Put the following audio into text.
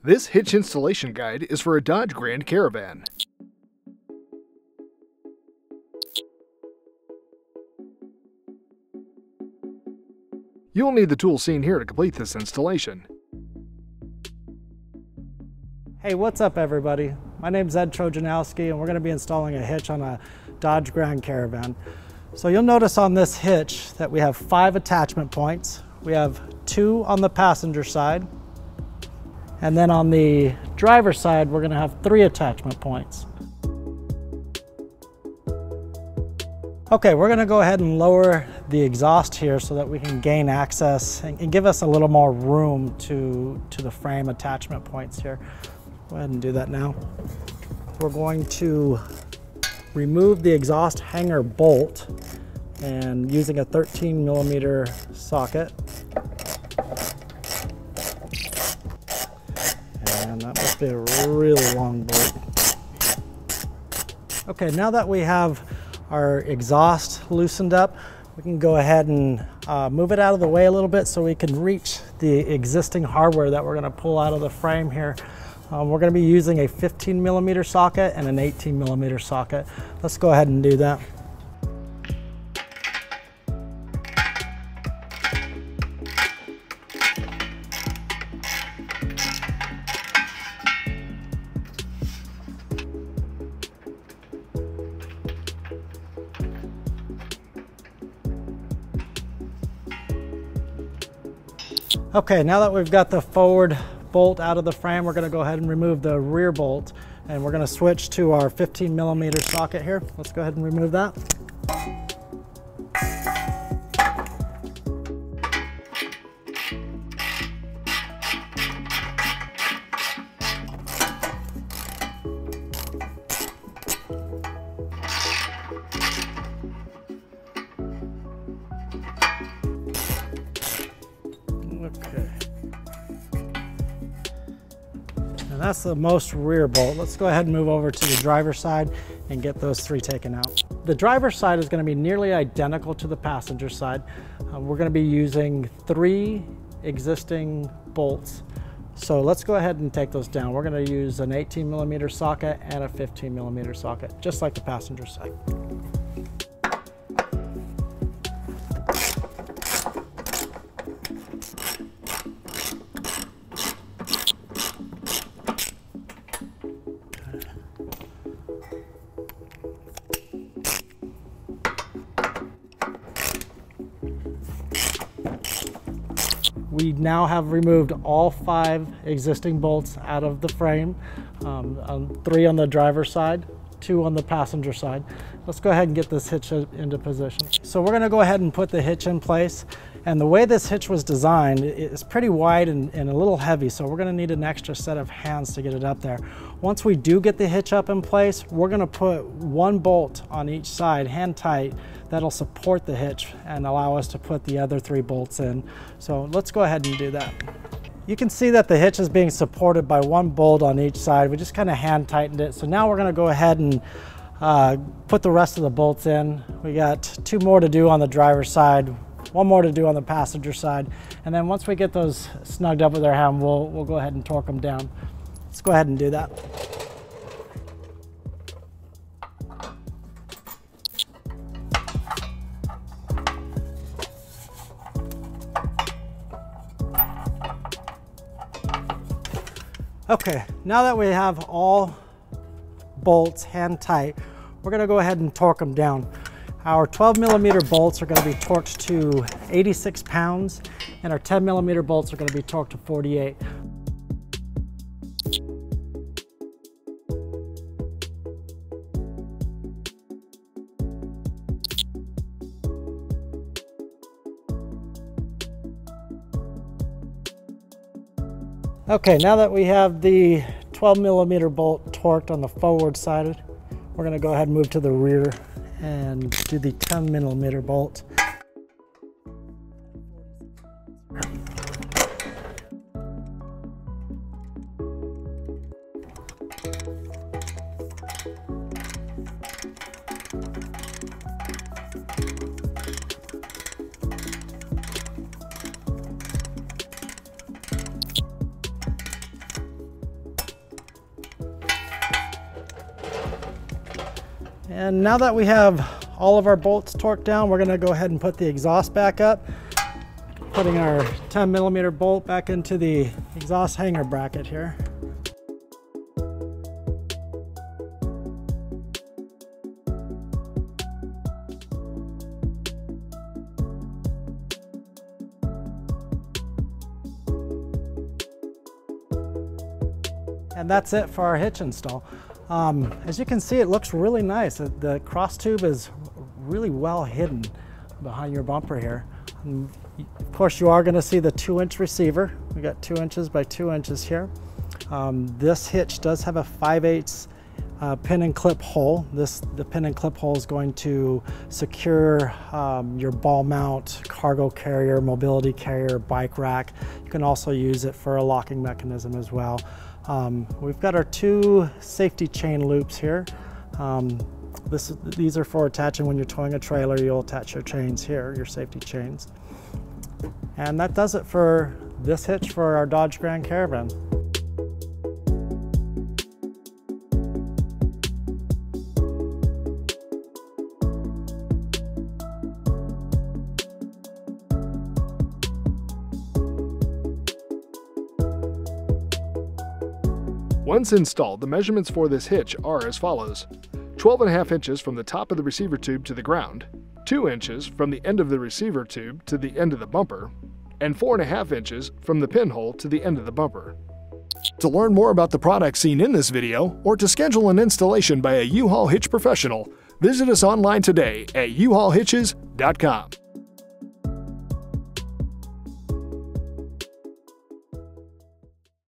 This hitch installation guide is for a Dodge Grand Caravan. You'll need the tools seen here to complete this installation. Hey, what's up everybody? My name's Ed Trojanowski and we're going to be installing a hitch on a Dodge Grand Caravan. So you'll notice on this hitch that we have 5 attachment points. We have 2 on the passenger side, and then on the driver's side we're going to have 3 attachment points. Okay, we're going to go ahead and lower the exhaust here so that we can gain access and give us a little more room to the frame attachment points here. Go ahead and do that now. We're going to remove the exhaust hanger bolt and using a 13mm socket. And that must be a really long bolt. Okay, now that we have our exhaust loosened up, we can go ahead and move it out of the way a little bit so we can reach the existing hardware that we're going to pull out of the frame here. We're going to be using a 15mm socket and an 18mm socket. Let's go ahead and do that. Okay, now that we've got the forward bolt out of the frame, we're going to go ahead and remove the rear bolt, and we're going to switch to our 15mm socket here. Let's go ahead and remove that. Okay. And that's the most rear bolt. Let's go ahead and move over to the driver's side and get those 3 taken out. The driver's side is going to be nearly identical to the passenger side. We're going to be using 3 existing bolts. So let's go ahead and take those down. We're going to use an 18mm socket and a 15mm socket, just like the passenger side. We now have removed all 5 existing bolts out of the frame, 3 on the driver's side, 2 on the passenger side. Let's go ahead and get this hitch into position. So we're going to go ahead and put the hitch in place. And the way this hitch was designed, it's pretty wide and a little heavy, so we're going to need an extra set of hands to get it up there. Once we do get the hitch up in place, we're going to put 1 bolt on each side, hand tight, that'll support the hitch and allow us to put the other 3 bolts in. So let's go ahead and do that. You can see that the hitch is being supported by 1 bolt on each side. We just kind of hand tightened it. So now we're going to go ahead and put the rest of the bolts in. We got 2 more to do on the driver's side, 1 more to do on the passenger side. And then once we get those snugged up with our hand, we'll go ahead and torque them down. Let's go ahead and do that. Okay, now that we have all bolts hand tight, we're going to go ahead and torque them down. Our 12mm bolts are going to be torqued to 86 pounds, and our 10mm bolts are going to be torqued to 48. Okay, now that we have the 12mm bolt torqued on the forward side, we're going to go ahead and move to the rear and do the 10mm bolt. And now that we have all of our bolts torqued down, we're gonna go ahead and put the exhaust back up, putting our 10mm bolt back into the exhaust hanger bracket here. And that's it for our hitch install. As you can see, it looks really nice. The cross tube is really well hidden behind your bumper here. And of course, you are going to see the 2-inch receiver. We got 2 inches by 2 inches here. This hitch does have a 5/8 pin and clip hole. The pin and clip hole is going to secure your ball mount, cargo carrier, mobility carrier, bike rack. You can also use it for a locking mechanism as well. We've got our 2 safety chain loops here. These are for attaching when you're towing a trailer. You'll attach your chains here, your safety chains. And that does it for this hitch for our Dodge Grand Caravan. Once installed, the measurements for this hitch are as follows: 12.5 inches from the top of the receiver tube to the ground, 2 inches from the end of the receiver tube to the end of the bumper, and 4.5 inches from the pinhole to the end of the bumper. To learn more about the products seen in this video, or to schedule an installation by a U-Haul Hitch professional, visit us online today at uhaulhitches.com.